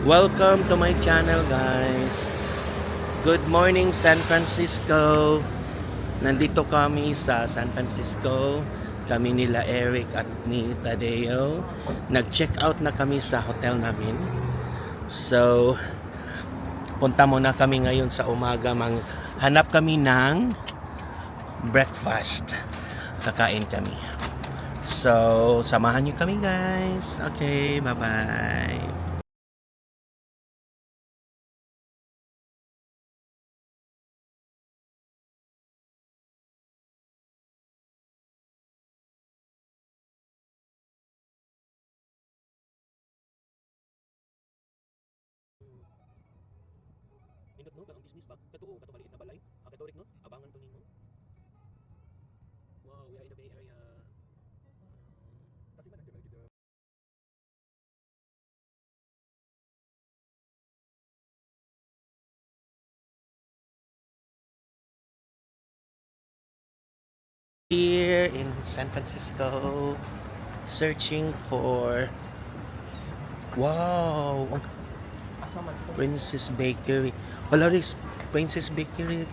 Welcome to my channel, guys. Good morning, San Francisco. Nandito kami sa San Francisco. Kami nila Eric at ni Tadeo. Nag-check out na kami sa hotel namin. So, punta muna kami ngayon sa umaga. Hanap kami ng breakfast. Kakain kami. So, samahan niyo kami, guys. Okay, bye-bye. Indot no, ang business ba? Katuo, maliit na balay. Katurik no, abangan to nimo. Wow, we are in the Bay Area. Kasi man dito. Here in San Francisco, searching for wow, Princess Bakery. Wala rin Princess Bakery.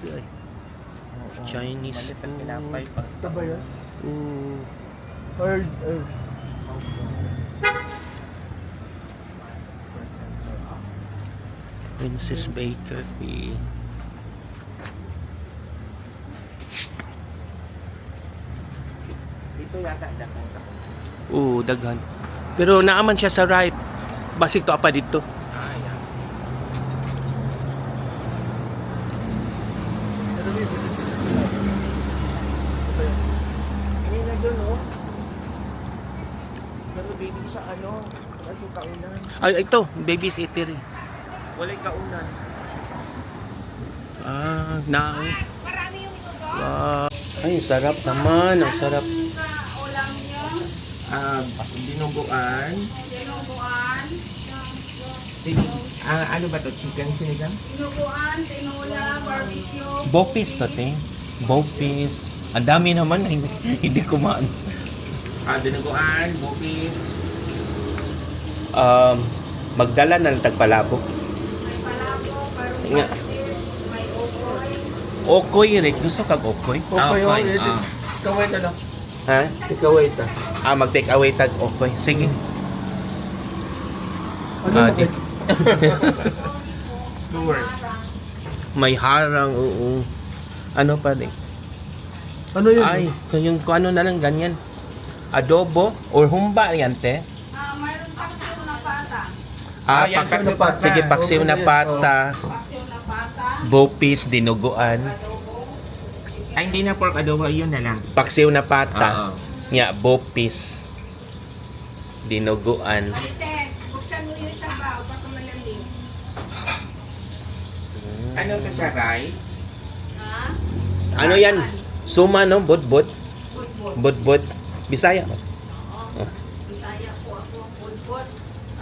Chinese food. Ito ba yun? Or Princess Bakery. dito yata daghan. Daghan. Pero naaman siya sa right. Basig to apa dito. Yeah. Ini na doon, oh. Pero baby sa ano, kasi kaunan. Ay, ito, baby's eatery. Walay kaunan. Na. Marami yung ito. Wow. Ay, sarap naman. Ang sarap. Ulam nyo. Dinuguan. Dinuguan. Ano ba to? Chicken sinigang? Dinuguan, tinola, barbecue. Bopis to, te. Bopis. Ang dami naman. Hindi kumaan. Dinuguan, bukis. Magdala na ng tagpalabok. May palabok, Nga. barbecue, may okoy. Okoy, Rick. Gusto kag okoy? Okay, Kaway ta lang. Ha? Kaway ta. Mag-take away tag okoy. Sige. Di. Skewers. May harang, oo. Ano pa din? Ano yun? Ay, yung kung ano na lang ganyan. Adobo or humba yan, te. Mayroon paksiw na pata. Yan, paksiw na pata. Sige, paksiw na pata. Paksiw na pata. Bopis, dinuguan. Adobo. Ay, hindi na pork adobo. Yun na lang. Paksiw na pata. Oo. Nya, bopis. Dinuguan. Marites, buksan mo yung sabaw, baka malamig. Ano to siya, rice? Ha? Ano yan? Suma, no? Budbud. Budbud. Budbud. Bisaya. Oo. Bisaya po ako, budbud.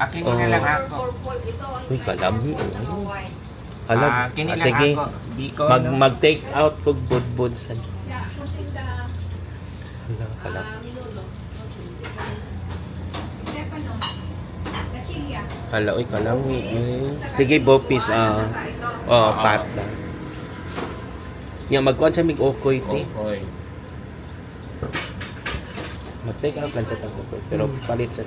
Akin na lang ako. Purple ito. Uy, kalami. Saka white. Alam. Kini lang Sige. ako. Di ko, Mag-take out kog budbud sa. Yeah, something na Hala, kalam. minulo. Stefano. Casilia. Hala, uy, kalami. Sige, bopis. Pata. Nya, magkuhan sa mig okoy, te. Okay. Mag-take out lang sa tagokoy. Pero palit sa.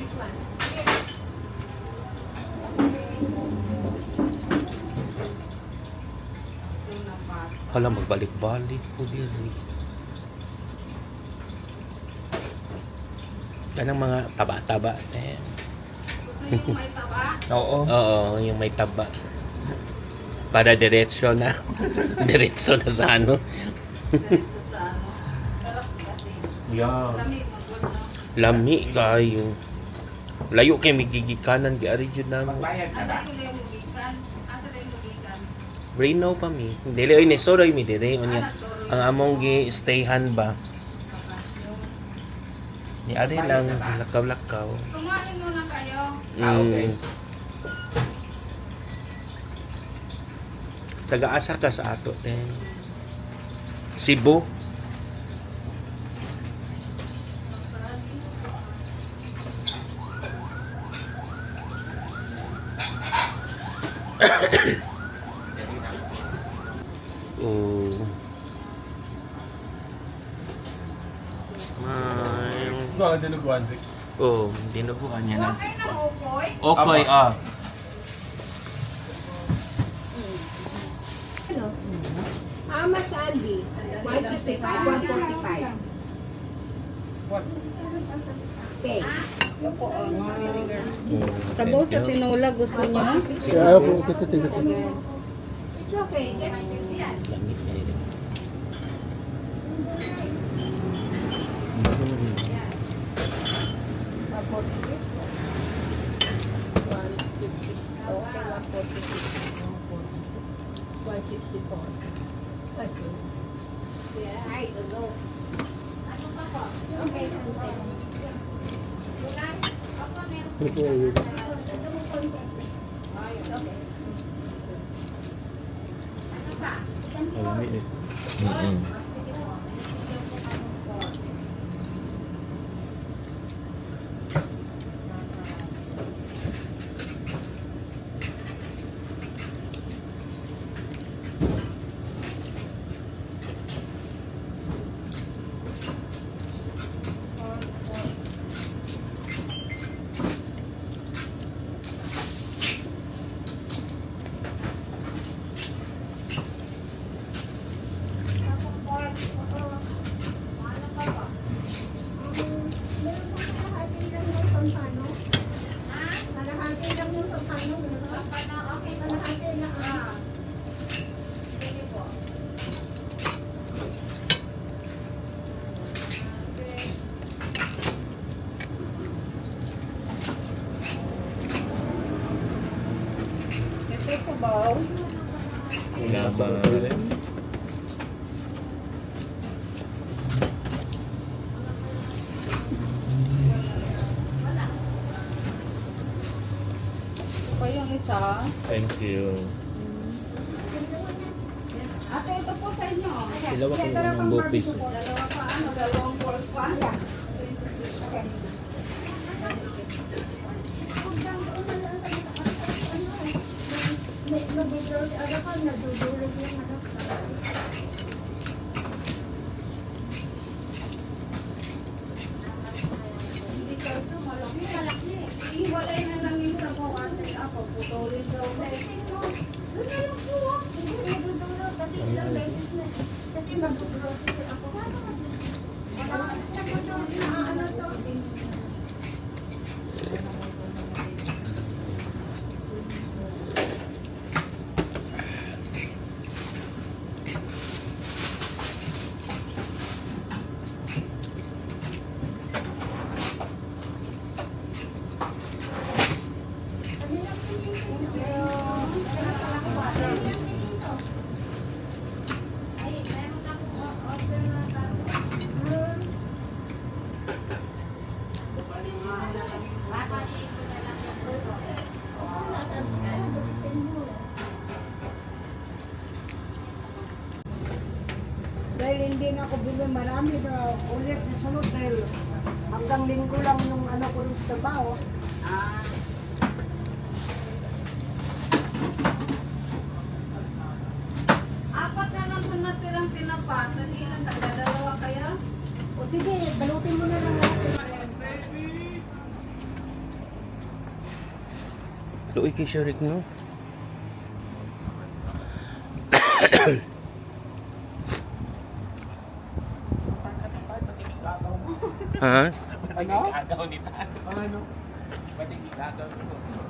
Hala, magbalik-balik po din. Kanang mga taba-taba. Gusto yung may taba? Oo. Oo, yung may taba. Para diretso na. Diretso na sa ano. Sarap kasi. Yeah. Lami, magod no? Lami kayo. Layo kay migigikanan kay ari jud namo. Magbayad na ba? Asa yung lugikan? Asa yung lugikan? Brino pa mi. Dili oy ni soroy mi dire unya. Ang among gi stayhan ba. Ni ari lang lakaw-lakaw. Kumain muna kayo. Okay. Taga-asa ka sa ato Cebu. Oh. Smile. Bakit dinuguan, Vic? Oh, dinuguan niya na. Okay na, Okoy. Okay, ah. Ano? How much, Andy? 165, 145. Okay. Ito po, vinegar. Sabaw sa tinola, gusto niyo? Ayaw ko, ito. It's okay. Yan. Lamig na yun. Ay, dulo. Ano pa po? Okay. Bulan? Opo, meron. Ay, okay. Ano pa? Lamig eh. Sige po. Ito sabaw. Wala ba? Ito yung isa. Thank you. Ate, ito po sa inyo. Dalawa ko ng bupis. Dalawa pa, dalawang balls pa. Hindi ka ito, malaki. Iwalay na lang yung sabaw ate. Ako, putulin daw. Dahil hindi na ako bili marami na ulit sa sunod dahil hanggang linggo lang yung ano ko rin sa trabaho. Ah, apat na lang kung natirang tinapat. Nag-ilan, dalawa kaya? O sige, balutin mo na lang natin. Luoy kay Sharik, no? Ha? Ano? Agaw ni Tan. Ano? Ba't igagaw mo?